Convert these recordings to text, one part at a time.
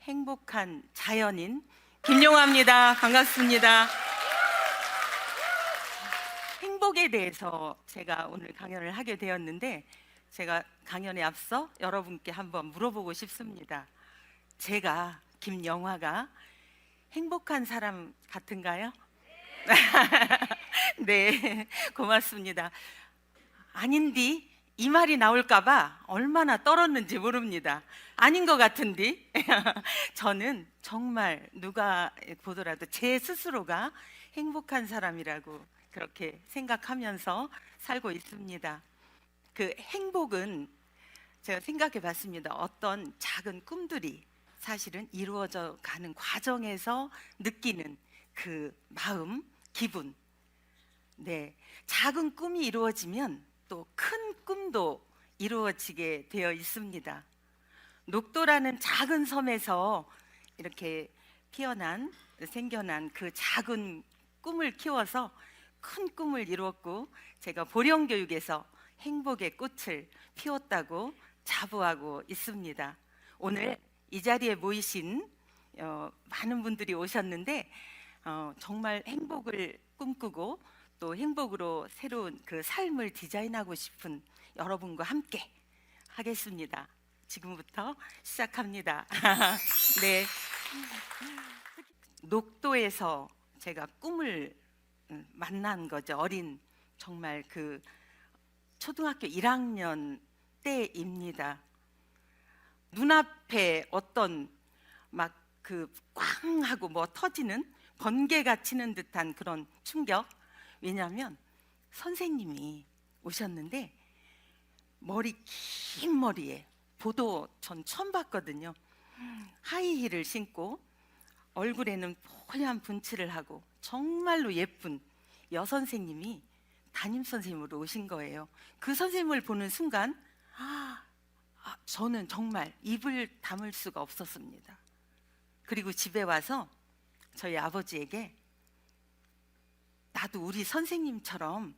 행복한 자연인 김용화입니다. 반갑습니다. 행복에 대해서 제가 오늘 강연을 하게 되었는데, 제가 강연에 앞서 여러분께 한번 물어보고 싶습니다. 제가 김영화가 행복한 사람 같은가요? 네, 고맙습니다. 아닌디 이 말이 나올까봐 얼마나 떨었는지 모릅니다. 아닌 것 같은디 저는 정말 누가 보더라도 제 스스로가 행복한 사람이라고 그렇게 생각하면서 살고 있습니다. 그 행복은 제가 생각해 봤습니다. 어떤 작은 꿈들이 사실은 이루어져 가는 과정에서 느끼는 그 마음, 기분. 네, 작은 꿈이 이루어지면 또 큰 꿈도 이루어지게 되어 있습니다. 녹도라는 작은 섬에서 이렇게 생겨난 그 작은 꿈을 키워서 큰 꿈을 이루었고, 제가 보령교육에서 행복의 꽃을 피웠다고 자부하고 있습니다. 오늘 이 자리에 모이신 많은 분들이 오셨는데, 정말 행복을 꿈꾸고 또 행복으로 새로운 그 삶을 디자인하고 싶은 여러분과 함께 하겠습니다. 지금부터 시작합니다. 네, 녹도에서 제가 꿈을 만난 거죠. 어린 정말 그 초등학교 1학년 때입니다. 눈앞에 어떤 막 그 꽝 하고 뭐 터지는 번개가 치는 듯한 그런 충격. 왜냐하면 선생님이 오셨는데 긴 머리에 보도 전 처음 봤거든요. 하이힐을 신고 얼굴에는 뽀얀 분칠을 하고 정말로 예쁜 여선생님이 담임 선생님으로 오신 거예요. 그 선생님을 보는 순간 저는 정말 입을 다물 수가 없었습니다. 그리고 집에 와서 저희 아버지에게 나도 우리 선생님처럼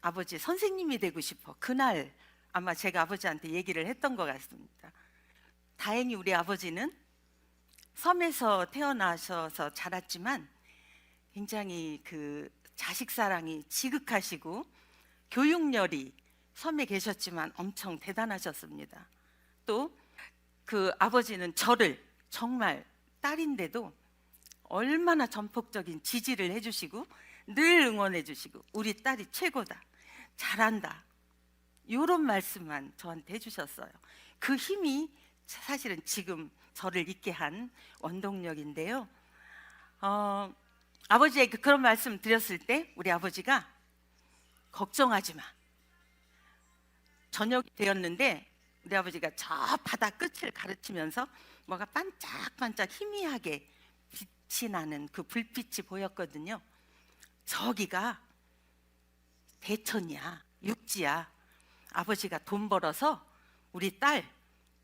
아버지 선생님이 되고 싶어. 그날 아마 제가 아버지한테 얘기를 했던 것 같습니다. 다행히 우리 아버지는 섬에서 태어나셔서 자랐지만 굉장히 그 자식 사랑이 지극하시고 교육열이 섬에 계셨지만 엄청 대단하셨습니다. 또 그 아버지는 저를 정말 딸인데도 얼마나 전폭적인 지지를 해주시고 늘 응원해 주시고 우리 딸이 최고다, 잘한다, 이런 말씀만 저한테 해주셨어요. 그 힘이 사실은 지금 저를 있게 한 원동력인데요. 아버지에게 그런 말씀 드렸을 때 우리 아버지가 걱정하지 마. 저녁이 되었는데 우리 아버지가 저 바다 끝을 가르치면서 뭐가 반짝반짝 희미하게 빛이 나는 그 불빛이 보였거든요. 저기가 대천이야, 육지야. 아버지가 돈 벌어서 우리 딸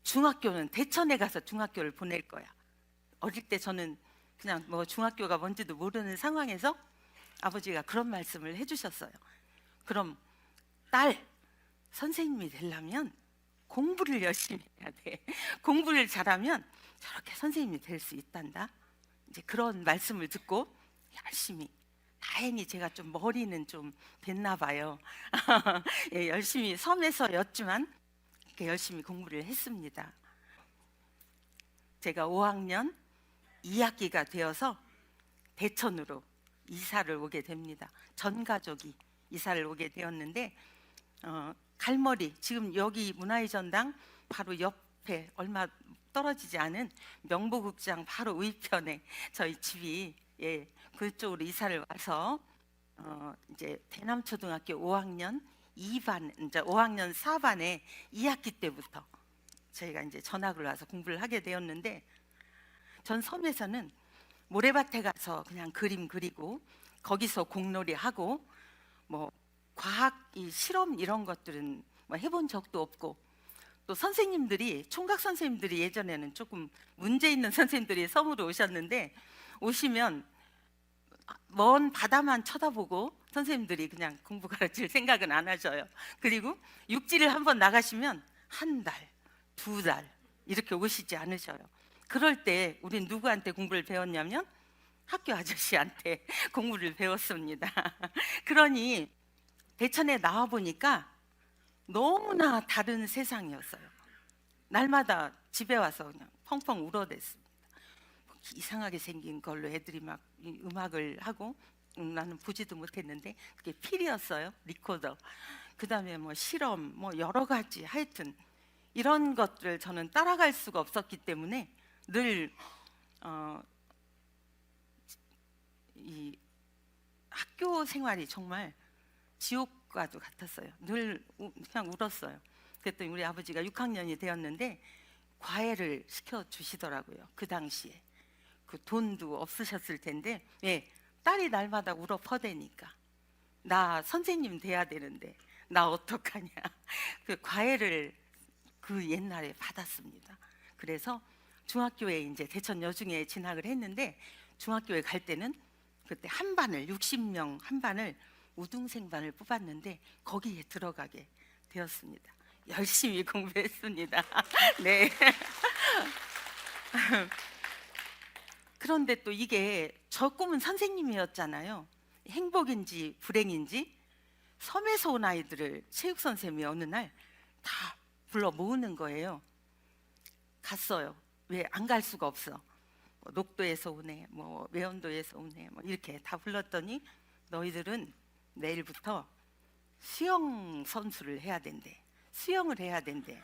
중학교는 대천에 가서 중학교를 보낼 거야. 어릴 때 저는 그냥 뭐 중학교가 뭔지도 모르는 상황에서 아버지가 그런 말씀을 해주셨어요. 그럼 딸 선생님이 되려면 공부를 열심히 해야 돼. 공부를 잘하면 저렇게 선생님이 될 수 있단다. 이제 그런 말씀을 듣고 열심히, 다행히 제가 좀 머리는 좀 됐나 봐요. 예, 열심히 섬에서였지만 이렇게 열심히 공부를 했습니다. 제가 5학년 2학기가 되어서 대천으로 이사를 오게 됩니다. 전 가족이 이사를 오게 되었는데 갈머리, 지금 여기 문화의 전당 바로 옆에 얼마 떨어지지 않은 명보극장 바로 우편에 저희 집이, 예, 그쪽으로 이사를 와서 이제 대남초등학교 5학년 2반, 이제 5학년 4반에 2학기 때부터 저희가 이제 전학을 와서 공부를 하게 되었는데, 전 섬에서는 모래밭에 가서 그냥 그림 그리고 거기서 공놀이 하고 뭐 과학 실험 이런 것들은 뭐 해본 적도 없고, 또 선생님들이, 총각 선생님들이 예전에는 조금 문제 있는 선생님들이 섬으로 오셨는데 오시면 먼 바다만 쳐다보고 선생님들이 그냥 공부 가르칠 생각은 안 하셔요. 그리고 육지를 한번 나가시면 한 달, 두 달 이렇게 오시지 않으셔요. 그럴 때 우린 누구한테 공부를 배웠냐면 학교 아저씨한테 공부를 배웠습니다. 그러니 대천에 나와 보니까 너무나 다른 세상이었어요. 날마다 집에 와서 그냥 펑펑 울어댔습니다. 이상하게 생긴 걸로 애들이 막 음악을 하고, 나는 보지도 못했는데 그게 필이었어요. 리코더. 그다음에 뭐 실험, 뭐 여러 가지, 하여튼 이런 것들을 저는 따라갈 수가 없었기 때문에 늘 이 학교 생활이 정말 지옥과도 같았어요. 늘 그냥 울었어요. 그랬더니 우리 아버지가 6학년이 되었는데 과외를 시켜 주시더라고요. 그 당시에 그 돈도 없으셨을 텐데, 예, 딸이 날마다 울어 퍼대니까 나 선생님 돼야 되는데 나 어떡하냐. 그 과외를 그 옛날에 받았습니다. 그래서 중학교에 이제 대천 여중에 진학을 했는데, 중학교에 갈 때는 그때 한 반을 60명 한 반을 우등생반을 뽑았는데 거기에 들어가게 되었습니다. 열심히 공부했습니다. 네. 그런데 또 이게 저 꿈은 선생님이었잖아요. 행복인지 불행인지 섬에서 온 아이들을 체육 선생님이 어느 날 다 불러 모으는 거예요. 갔어요. 왜 안 갈 수가 없어. 뭐 녹도에서 오네, 뭐 외원도에서 오네, 뭐 이렇게 다 불렀더니 너희들은 내일부터 수영 선수를 해야 된대. 수영을 해야 된대.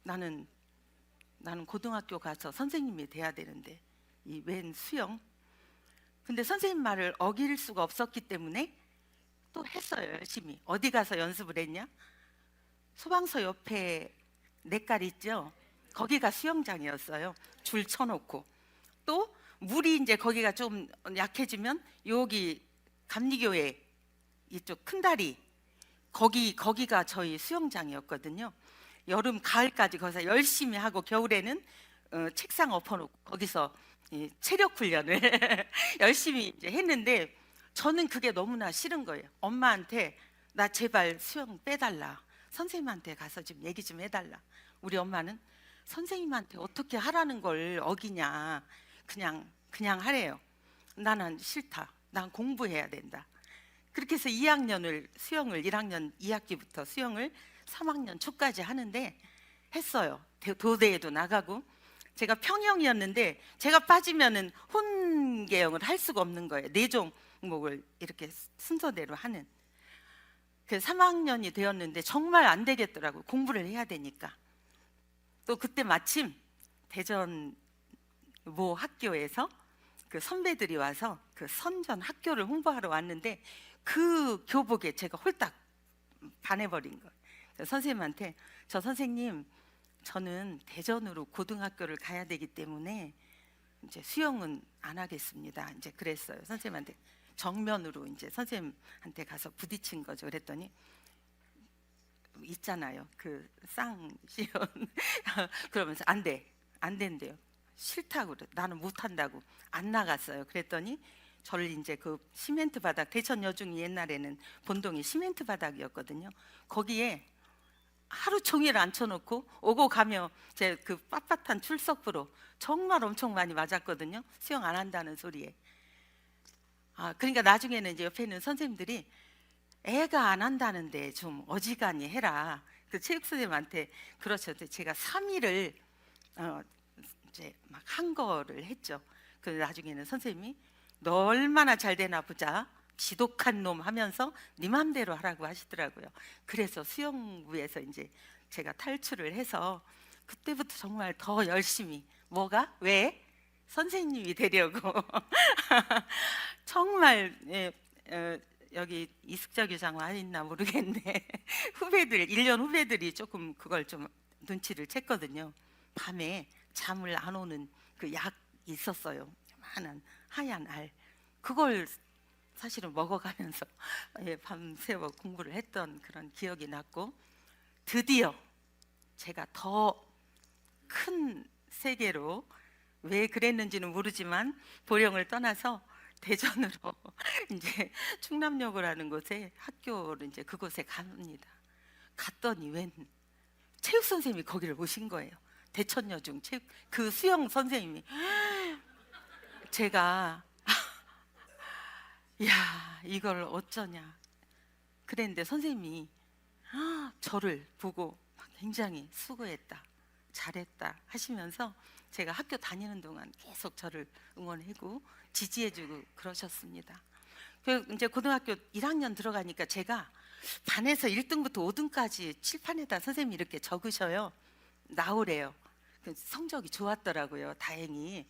나는 고등학교 가서 선생님이 돼야 되는데 이 웬 수영? 근데 선생님 말을 어길 수가 없었기 때문에 또 했어요. 열심히. 어디 가서 연습을 했냐? 소방서 옆에 냇갈 있죠? 거기가 수영장이었어요. 줄 쳐놓고. 또 물이 이제 거기가 좀 약해지면 여기 감리교회 이쪽 큰 다리, 거기가 저희 수영장이었거든요. 여름 가을까지 거기서 열심히 하고 겨울에는 책상 엎어놓고 거기서 이 체력 훈련을 열심히 이제 했는데, 저는 그게 너무나 싫은 거예요. 엄마한테 나 제발 수영 빼달라, 선생님한테 가서 좀 얘기 좀 해달라. 우리 엄마는 선생님한테 어떻게 하라는 걸 어기냐, 그냥 하래요. 나는 싫다, 난 공부해야 된다. 그렇게 해서 2학년을 수영을 1학년 2학기부터 수영을 3학년 초까지 하는데 했어요. 도대에도 나가고. 제가 평영이었는데 제가 빠지면은 혼계영을 할 수가 없는 거예요. 네 종목을 이렇게 순서대로 하는. 그 3학년이 되었는데 정말 안 되겠더라고요. 공부를 해야 되니까. 또 그때 마침 대전 모 학교에서 그 선배들이 와서 그 선전 학교를 홍보하러 왔는데 그 교복에 제가 홀딱 반해버린 거예요. 선생님한테 저 선생님, 저는 대전으로 고등학교를 가야 되기 때문에 이제 수영은 안 하겠습니다. 이제 그랬어요. 선생님한테 정면으로 이제 선생님한테 가서 부딪힌 거죠. 그랬더니 있잖아요. 그 쌍시연 그러면서 안 된대요. 싫다고 그래. 나는 못 한다고 안 나갔어요. 그랬더니 저를 이제 그 시멘트 바닥, 대천 여중이 옛날에는 본동이 시멘트 바닥이었거든요. 거기에 하루 종일 앉혀놓고 오고 가며 제 그 빳빳한 출석부로 정말 엄청 많이 맞았거든요. 수영 안 한다는 소리에. 그러니까 나중에는 이제 옆에 있는 선생님들이 애가 안 한다는데 좀 어지간히 해라. 그 체육 선생님한테 그러셨는데 제가 3일을 이제 막 한 거를 했죠. 그 나중에는 선생님이 너 얼마나 잘 되나 보자, 지독한 놈 하면서 네 맘대로 하라고 하시더라고요. 그래서 수영부에서 이제 제가 탈출을 해서 그때부터 정말 더 열심히, 뭐가? 왜? 선생님이 되려고. 정말 여기 이숙자 교장 와 있나 모르겠네. 후배들, 1년 후배들이 조금 그걸 좀 눈치를 챘거든요. 밤에 잠을 안 오는 그 약 있었어요. 많은 하얀 알. 그걸 사실은 먹어가면서 밤새워 공부를 했던 그런 기억이 났고, 드디어 제가 더 큰 세계로, 왜 그랬는지는 모르지만 보령을 떠나서 대전으로 이제 충남여고라는 곳에 학교를 이제 그곳에 갑니다. 갔더니 웬 체육 선생님이 거기를 오신 거예요. 대천여중 그 수영 선생님이 제가 야 이걸 어쩌냐 그랬는데 선생님이 저를 보고 굉장히 수고했다, 잘했다 하시면서 제가 학교 다니는 동안 계속 저를 응원해주고 지지해주고 그러셨습니다. 그 이제 고등학교 1학년 들어가니까 제가 반에서 1등부터 5등까지 칠판에다 선생님이 이렇게 적으셔요. 나오래요. 그 성적이 좋았더라고요. 다행히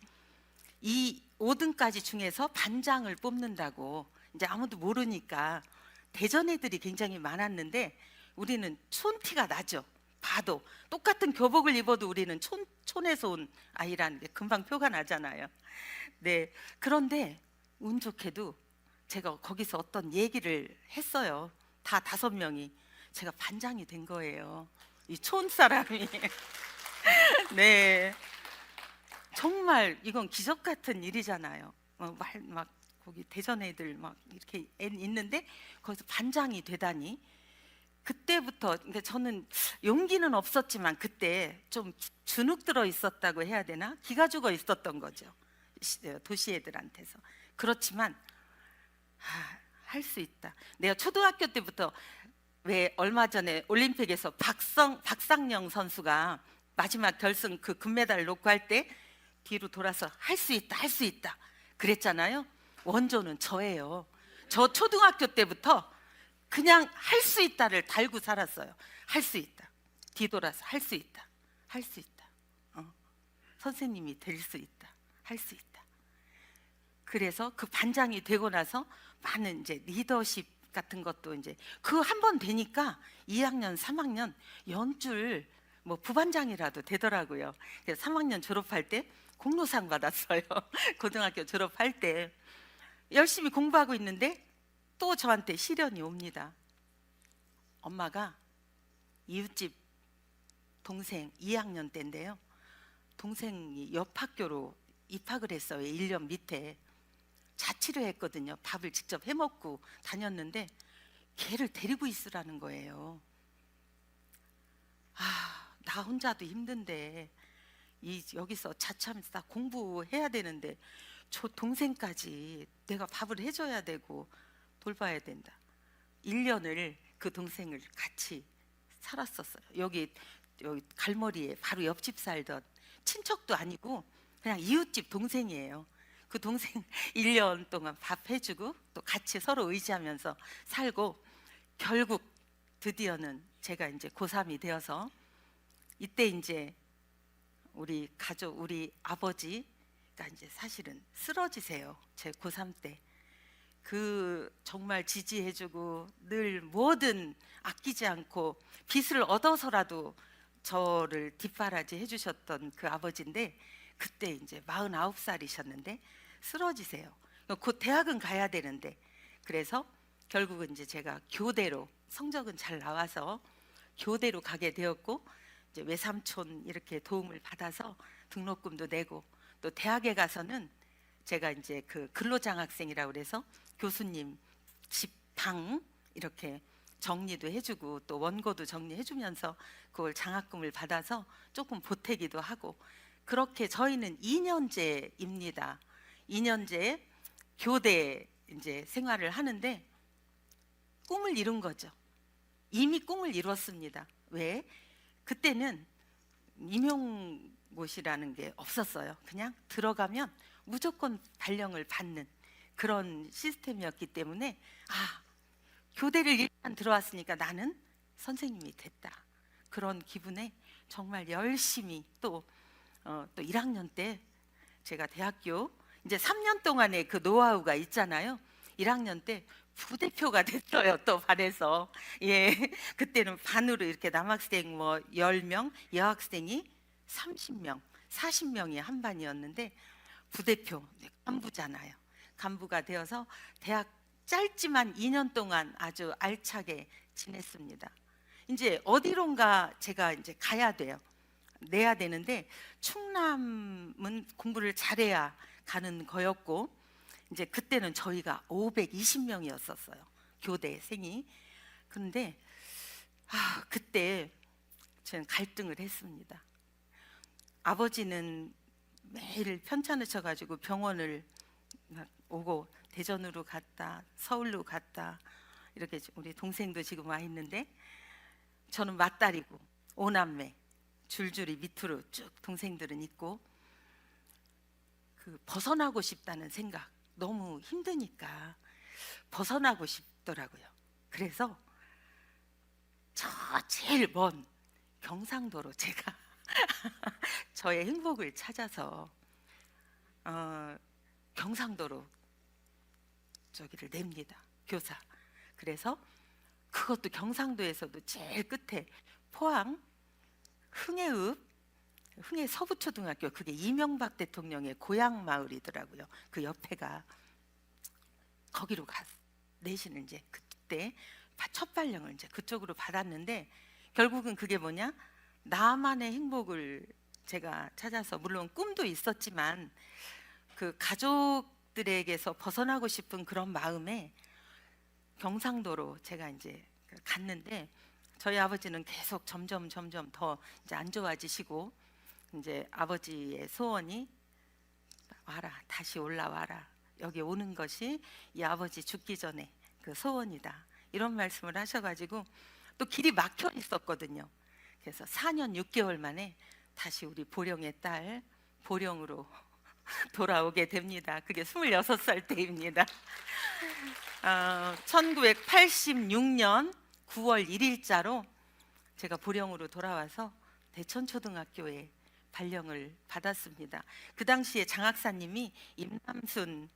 이 5등까지 중에서 반장을 뽑는다고 이제 아무도 모르니까 대전 애들이 굉장히 많았는데 우리는 촌티가 나죠. 봐도 똑같은 교복을 입어도 우리는 촌에서 온 아이라는 게 금방 표가 나잖아요. 네, 그런데 운 좋게도 제가 거기서 어떤 얘기를 했어요. 다 5명이 제가 반장이 된 거예요. 이 촌 사람이 네, 정말 이건 기적 같은 일이잖아요. 막 거기 대전 애들 막 이렇게 있는데 거기서 반장이 되다니. 그때부터 근데 저는 용기는 없었지만 그때 좀 주눅 들어 있었다고 해야 되나? 기가 죽어 있었던 거죠. 도시 애들한테서. 그렇지만 할 수 있다. 내가 초등학교 때부터 왜 얼마 전에 올림픽에서 박상영 선수가 마지막 결승 그 금메달 놓고 할 때 뒤로 돌아서 할 수 있다, 할 수 있다 그랬잖아요. 원조는 저예요. 저 초등학교 때부터 그냥 할 수 있다를 달고 살았어요. 할 수 있다. 뒤돌아서 할 수 있다. 할 수 있다. 선생님이 될 수 있다. 할 수 있다. 그래서 그 반장이 되고 나서 많은 이제 리더십 같은 것도 이제 그 한 번 되니까 2학년, 3학년 연줄 뭐 부반장이라도 되더라고요. 그래서 3학년 졸업할 때 공로상 받았어요. 고등학교 졸업할 때 열심히 공부하고 있는데 또 저한테 시련이 옵니다. 엄마가 이웃집 동생 2학년 때인데요. 동생이 옆 학교로 입학을 했어요. 1년 밑에. 자취를 했거든요. 밥을 직접 해먹고 다녔는데 걔를 데리고 있으라는 거예요. 나 혼자도 힘든데 여기서 자취하면서 다 공부해야 되는데 저 동생까지 내가 밥을 해줘야 되고 돌봐야 된다. 1년을 그 동생을 같이 살았었어요. 여기 갈머리에 바로 옆집 살던 친척도 아니고 그냥 이웃집 동생이에요. 그 동생 1년 동안 밥 해주고 또 같이 서로 의지하면서 살고 결국 드디어는 제가 이제 고3이 되어서 이때 이제 우리 가족, 우리 아버지가 이제 사실은 쓰러지세요. 제 고3 때. 그 정말 지지해주고 늘 뭐든 아끼지 않고 빚을 얻어서라도 저를 뒷바라지 해주셨던 그 아버지인데 그때 이제 49살이셨는데 쓰러지세요. 곧 대학은 가야 되는데 그래서 결국은 이제 제가 교대로 성적은 잘 나와서 교대로 가게 되었고 이제 외삼촌 이렇게 도움을 받아서 등록금도 내고 또 대학에 가서는 제가 이제 그 근로장학생이라고 그래서 교수님 집 방 이렇게 정리도 해주고 또 원고도 정리해주면서 그걸 장학금을 받아서 조금 보태기도 하고 그렇게 저희는 2년제입니다. 2년제 교대 이제 생활을 하는데 꿈을 이룬 거죠. 이미 꿈을 이뤘습니다. 왜? 그때는 임용고시라는 게 없었어요. 그냥 들어가면 무조건 발령을 받는 그런 시스템이었기 때문에 교대를 일단 들어왔으니까 나는 선생님이 됐다. 그런 기분에 정말 열심히 또 1학년 때 제가 대학교 이제 3년 동안의 그 노하우가 있잖아요. 1학년 때 부대표가 됐어요. 또 반에서 그때는 반으로 이렇게 남학생 뭐 10명, 여학생이 30명, 40명이 한 반이었는데 부대표 간부잖아요. 간부가 되어서 대학 짧지만 2년 동안 아주 알차게 지냈습니다. 이제 어디론가 제가 이제 가야 돼요. 내야 되는데 충남은 공부를 잘해야 가는 거였고 이제 그때는 저희가 520명이었었어요. 교대생이. 그런데 그때 저는 갈등을 했습니다. 아버지는 매일 편찮으셔가지고 병원을 막 오고 대전으로 갔다 서울로 갔다 이렇게 우리 동생도 지금 와 있는데 저는 맏딸이고 오남매 줄줄이 밑으로 쭉 동생들은 있고 그 벗어나고 싶다는 생각 너무 힘드니까 벗어나고 싶더라고요. 그래서 저 제일 먼 경상도로 제가 저의 행복을 찾아서 경상도로 저기를 냅니다. 교사. 그래서 그것도 경상도에서도 제일 끝에 포항 흥해읍 흥해 서부초등학교 그게 이명박 대통령의 고향 마을이더라고요. 그 옆에가 거기로 내신을 이제 그때 첫 발령을 이제 그쪽으로 받았는데 결국은 그게 뭐냐 나만의 행복을 제가 찾아서 물론 꿈도 있었지만 그 가족들에게서 벗어나고 싶은 그런 마음에 경상도로 제가 이제 갔는데 저희 아버지는 계속 점점 더 이제 안 좋아지시고 이제 아버지의 소원이 와라 다시 올라와라 여기 오는 것이 이 아버지 죽기 전에 그 소원이다 이런 말씀을 하셔가지고 또 길이 막혀 있었거든요. 그래서 4년 6개월 만에 다시 우리 보령의 딸 보령으로 돌아오게 됩니다. 그게 26살 때입니다. 1986년 9월 1일자로 제가 보령으로 돌아와서 대천초등학교에 발령을 받았습니다. 그 당시에 장학사님이 임남순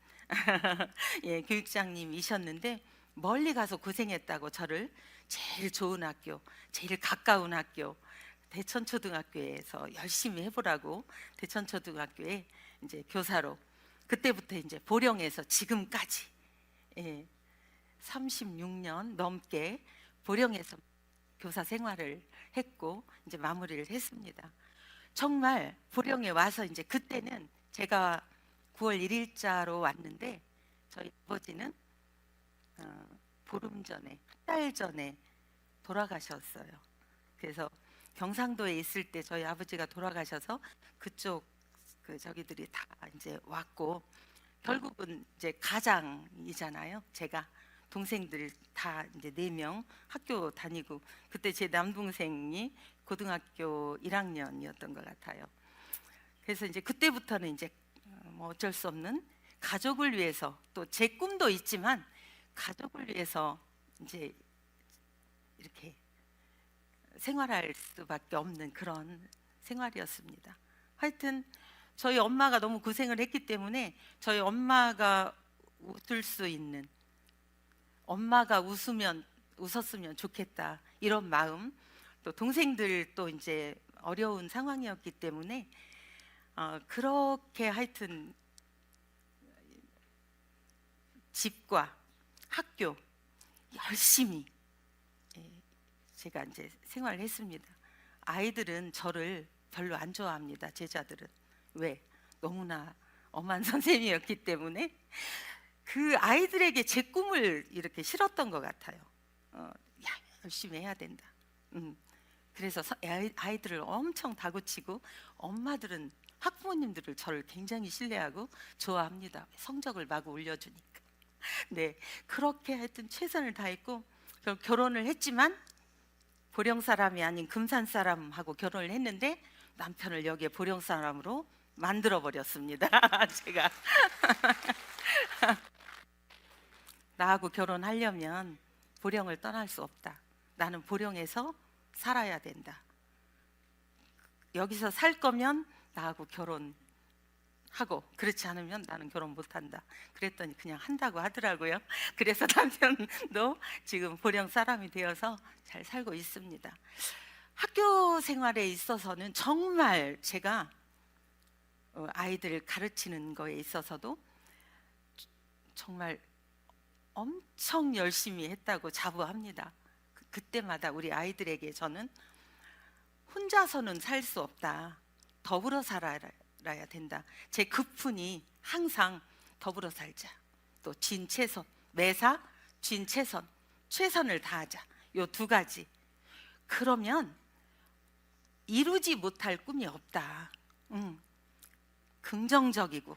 예, 교육장님이셨는데 멀리 가서 고생했다고 저를 제일 좋은 학교, 제일 가까운 학교 대천초등학교에서 열심히 해보라고 대천초등학교에 이제 교사로 그때부터 이제 보령에서 지금까지 36년 넘게 보령에서 교사 생활을 했고 이제 마무리를 했습니다. 정말 보령에 와서 이제 그때는 제가 9월 1일자로 왔는데 저희 아버지는 보름 전에 한 달 전에 돌아가셨어요. 그래서 경상도에 있을 때 저희 아버지가 돌아가셔서 그쪽 그 저기들이 다 이제 왔고 결국은 이제 가장이잖아요. 제가 동생들 다 이제 4명 학교 다니고 그때 제 남동생이 고등학교 1학년이었던 것 같아요. 그래서 이제 그때부터는 이제 뭐 어쩔 수 없는 가족을 위해서 또 제 꿈도 있지만 가족을 위해서 이제 이렇게 생활할 수밖에 없는 그런 생활이었습니다. 하여튼 저희 엄마가 너무 고생을 했기 때문에 저희 엄마가 웃을 수 있는 엄마가 웃었으면 좋겠다 이런 마음 또 동생들 또 이제 어려운 상황이었기 때문에 그렇게 하여튼 집과 학교 열심히 제가 이제 생활을 했습니다. 아이들은 저를 별로 안 좋아합니다. 제자들은 왜? 너무나 엄한 선생님이었기 때문에 그 아이들에게 제 꿈을 이렇게 실었던 것 같아요. 야, 열심히 해야 된다. 그래서 아이들을 엄청 다그치고 엄마들은 학부모님들을 저를 굉장히 신뢰하고 좋아합니다. 성적을 마구 올려주니까. 네, 그렇게 하여튼 최선을 다했고 결혼을 했지만 보령 사람이 아닌 금산 사람하고 결혼을 했는데 남편을 여기에 보령 사람으로 만들어 버렸습니다. 제가 나하고 결혼하려면 보령을 떠날 수 없다. 나는 보령에서 살아야 된다. 여기서 살 거면 나하고 결혼하고 그렇지 않으면 나는 결혼 못한다. 그랬더니 그냥 한다고 하더라고요. 그래서 남편도 지금 보령 사람이 되어서 잘 살고 있습니다. 학교 생활에 있어서는 정말 제가 아이들 가르치는 거에 있어서도 정말 엄청 열심히 했다고 자부합니다. 그때마다 우리 아이들에게 저는 혼자서는 살 수 없다. 더불어 살아야 된다. 제 급훈이 항상 더불어 살자. 또 진최선, 매사, 진최선, 최선을 다하자. 요 2가지. 그러면 이루지 못할 꿈이 없다. 긍정적이고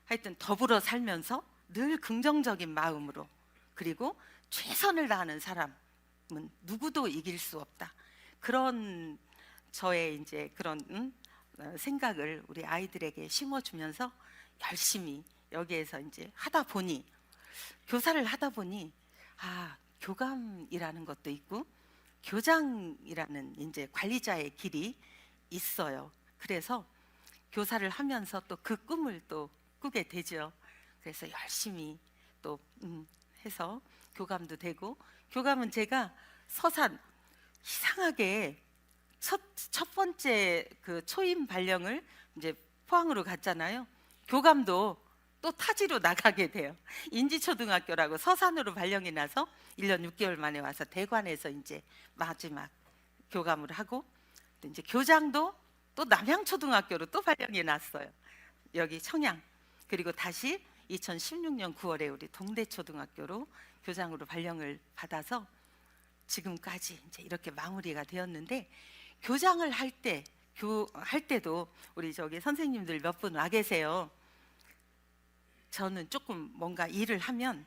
하여튼 더불어 살면서 늘 긍정적인 마음으로, 그리고 최선을 다하는 사람은 누구도 이길 수 없다. 그런 저의 이제 그런 생각을 우리 아이들에게 심어주면서 열심히 여기에서 이제 하다 보니, 교사를 하다 보니 교감이라는 것도 있고 교장이라는 이제 관리자의 길이 있어요. 그래서 교사를 하면서 또 그 꿈을 또 꾸게 되죠. 그래서 열심히 또 해서 교감도 되고, 교감은 제가 서산 이상하게 첫 번째 그 초임 발령을 이제 포항으로 갔잖아요. 교감도 또 타지로 나가게 돼요. 인지초등학교라고 서산으로 발령이 나서 1년 6개월 만에 와서 대관에서 이제 마지막 교감을 하고, 또 이제 교장도 또 남양초등학교로 또 발령이 났어요. 여기 청양. 그리고 다시 2016년 9월에 우리 동대초등학교로 교장으로 발령을 받아서 지금까지 이제 이렇게 마무리가 되었는데, 교장을 할 때도 우리 저기 선생님들 몇 분 와 계세요. 저는 조금 뭔가 일을 하면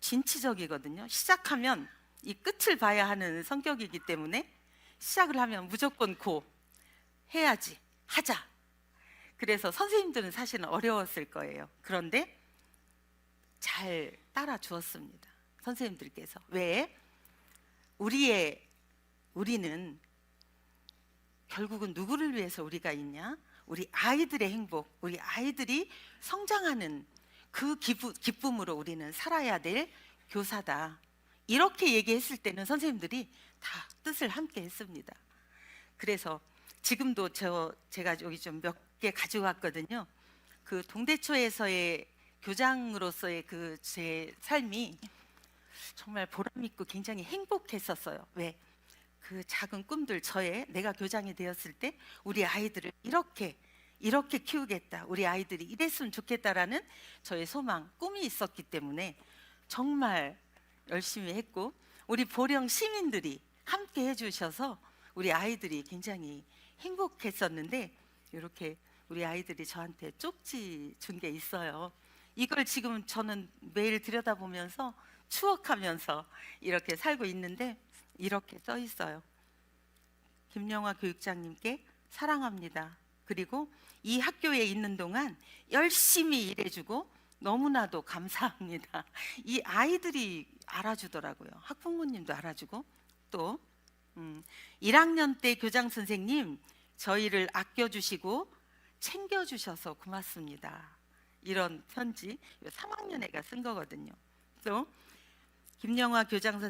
진취적이거든요. 시작하면 이 끝을 봐야 하는 성격이기 때문에 시작을 하면 무조건 해야지, 하자. 그래서 선생님들은 사실은 어려웠을 거예요. 그런데 잘 따라 주었습니다. 선생님들께서. 왜? 우리는 결국은 누구를 위해서 우리가 있냐? 우리 아이들의 행복, 우리 아이들이 성장하는 그 기쁨으로 우리는 살아야 될 교사다. 이렇게 얘기했을 때는 선생님들이 다 뜻을 함께 했습니다. 그래서 지금도 제가 여기 좀 몇 개 가지고 왔거든요. 그 동대초에서의 교장으로서의 그 제 삶이 정말 보람 있고 굉장히 행복했었어요. 왜? 그 작은 꿈들, 내가 교장이 되었을 때 우리 아이들을 이렇게 키우겠다, 우리 아이들이 이랬으면 좋겠다라는 저의 소망, 꿈이 있었기 때문에 정말 열심히 했고, 우리 보령 시민들이 함께 해주셔서 우리 아이들이 굉장히 행복했었는데, 이렇게 우리 아이들이 저한테 쪽지 준 게 있어요. 이걸 지금 저는 매일 들여다보면서 추억하면서 이렇게 살고 있는데, 이렇게 써 있어요. 김영화 교육장님께 사랑합니다. 그리고 이 학교에 있는 동안 열심히 일해주고 너무나도 감사합니다. 이 아이들이 알아주더라고요. 학부모님도 알아주고, 또 1학년 때 교장 선생님 저희를 아껴주시고 챙겨주셔서 고맙습니다. 이런 편지 3학년 애가 쓴 거거든요. 또 김영화 교장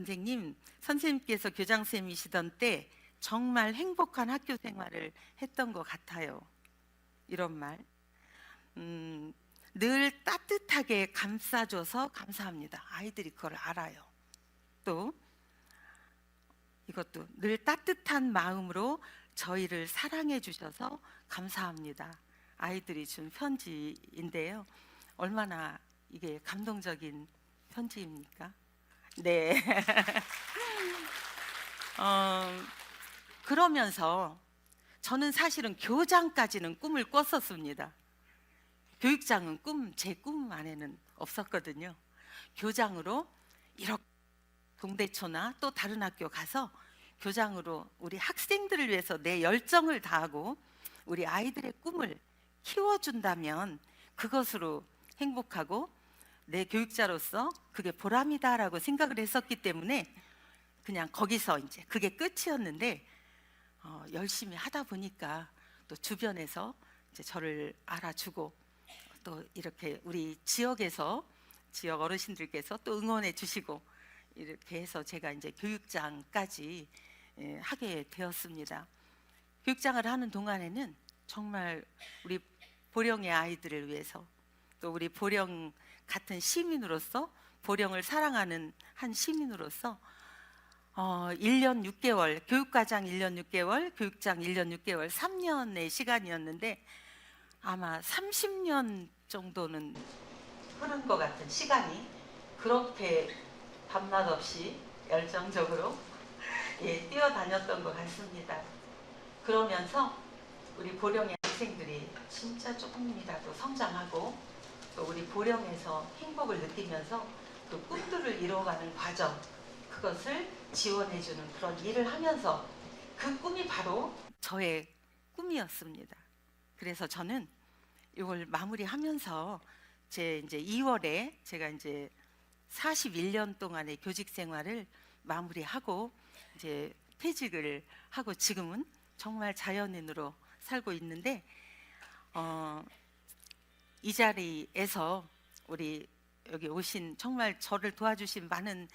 선생님께서 교장 선생님이시던 때 정말 행복한 학교 생활을 했던 것 같아요. 이런 말. 늘 따뜻하게 감싸줘서 감사합니다. 아이들이 그걸 알아요. 또 이것도 늘 따뜻한 마음으로 저희를 사랑해 주셔서 감사합니다. 아이들이 준 편지인데요. 얼마나 이게 감동적인 편지입니까? 네. 그러면서 저는 사실은 교장까지는 꿈을 꿨었습니다. 교육장은 제 꿈 안에는 없었거든요. 교장으로 이렇게 동대초나 또 다른 학교 가서 교장으로 우리 학생들을 위해서 내 열정을 다하고 우리 아이들의 꿈을 키워준다면 그것으로 행복하고 내 교육자로서 그게 보람이다라고 생각을 했었기 때문에 그냥 거기서 이제 그게 끝이었는데, 열심히 하다 보니까 또 주변에서 이제 저를 알아주고, 또 이렇게 우리 지역 어르신들께서 또 응원해 주시고, 이렇게 해서 제가 이제 교육장까지 하게 되었습니다. 교육장을 하는 동안에는 정말 우리 보령의 아이들을 위해서, 또 우리 보령 같은 시민으로서, 보령을 사랑하는 한 시민으로서 1년 6개월, 교육과장 1년 6개월, 교육장 1년 6개월, 3년의 시간이었는데 아마 30년 정도는 흐른 것 같은 시간이, 그렇게 밤낮 없이 열정적으로 뛰어다녔던 것 같습니다. 그러면서 우리 보령의 학생들이 진짜 조금이라도 성장하고 또 우리 보령에서 행복을 느끼면서 그 꿈들을 이뤄가는 과정, 그것을 지원해주는 그런 일을 하면서 그 꿈이 바로 저의 꿈이었습니다. 그래서 저는 이걸 마무리하면서 제 이제 2월에 제가 이제 41년 동안의 교직 생활을 마무리하고 이제 퇴직을 하고 지금은 정말 자연인으로 살고 있는데 이 자리에서 우리 여기 오신 정말 저를 도와주신 많은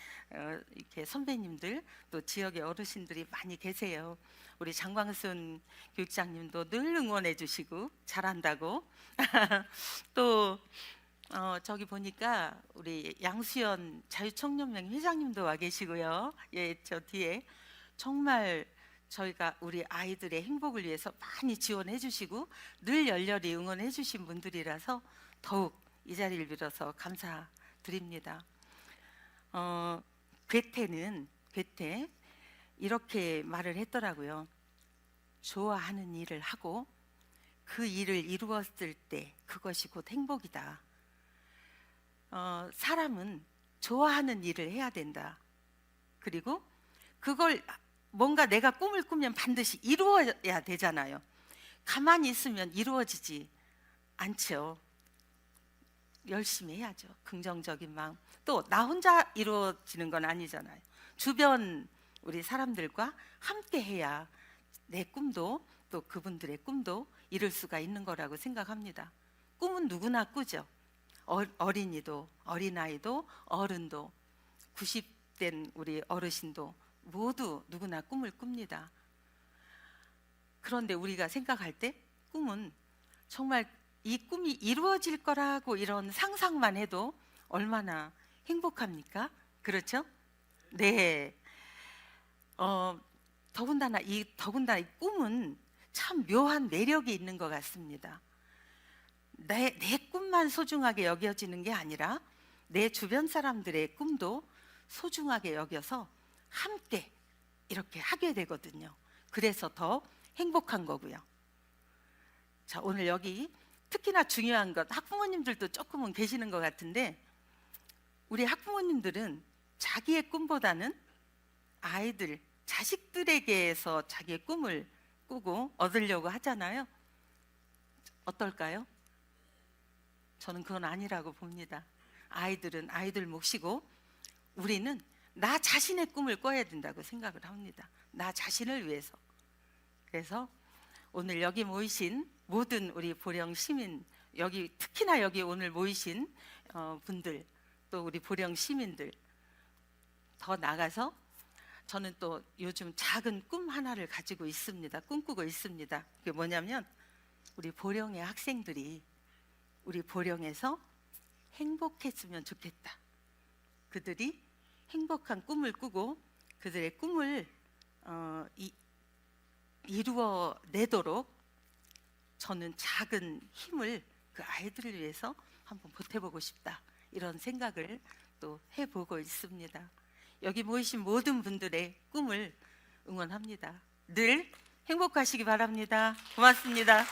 이렇게 선배님들 또 지역의 어르신들이 많이 계세요. 우리 장광순 교육장님도 늘 응원해 주시고 잘한다고 또 저기 보니까 우리 양수연 자유청년명 회장님도 와 계시고요. 예, 저 뒤에 정말 저희가 우리 아이들의 행복을 위해서 많이 지원해 주시고 늘 열렬히 응원해 주신 분들이라서 더욱 이 자리를 빌어서 감사드립니다. 괴테 이렇게 말을 했더라고요. 좋아하는 일을 하고 그 일을 이루었을 때 그것이 곧 행복이다. 사람은 좋아하는 일을 해야 된다. 그리고 그걸 뭔가 내가 꿈을 꾸면 반드시 이루어야 되잖아요. 가만히 있으면 이루어지지 않죠. 열심히 해야죠. 긍정적인 마음. 또 나 혼자 이루어지는 건 아니잖아요. 주변 우리 사람들과 함께 해야 내 꿈도 또 그분들의 꿈도 이룰 수가 있는 거라고 생각합니다. 꿈은 누구나 꾸죠. 어린이도 어린아이도 어른도 90된 우리 어르신도 모두 누구나 꿈을 꿉니다. 그런데 우리가 생각할 때 꿈은 정말 이 꿈이 이루어질 거라고 이런 상상만 해도 얼마나 행복합니까? 그렇죠? 네. 더군다나 이 꿈은 참 묘한 매력이 있는 것 같습니다. 내 꿈만 소중하게 여겨지는 게 아니라 내 주변 사람들의 꿈도 소중하게 여겨서 함께 이렇게 하게 되거든요. 그래서 더 행복한 거고요. 자, 오늘 여기 특히나 중요한 것, 학부모님들도 조금은 계시는 것 같은데 우리 학부모님들은 자기의 꿈보다는 아이들, 자식들에게서 자기의 꿈을 꾸고 얻으려고 하잖아요. 어떨까요? 저는 그건 아니라고 봅니다. 아이들은 아이들 몫이고 우리는 나 자신의 꿈을 꿔야 된다고 생각을 합니다. 나 자신을 위해서. 그래서 오늘 여기 모이신 모든 우리 보령 시민, 여기 특히나 여기 오늘 모이신 분들, 또 우리 보령 시민들, 더 나가서 저는 또 요즘 작은 꿈 하나를 가지고 있습니다. 꿈꾸고 있습니다. 그게 뭐냐면 우리 보령의 학생들이 우리 보령에서 행복했으면 좋겠다. 그들이 행복한 꿈을 꾸고 그들의 꿈을 이루어내도록 저는 작은 힘을 그 아이들을 위해서 한번 보태보고 싶다. 이런 생각을 또 해보고 있습니다. 여기 모이신 모든 분들의 꿈을 응원합니다. 늘 행복하시기 바랍니다. 고맙습니다.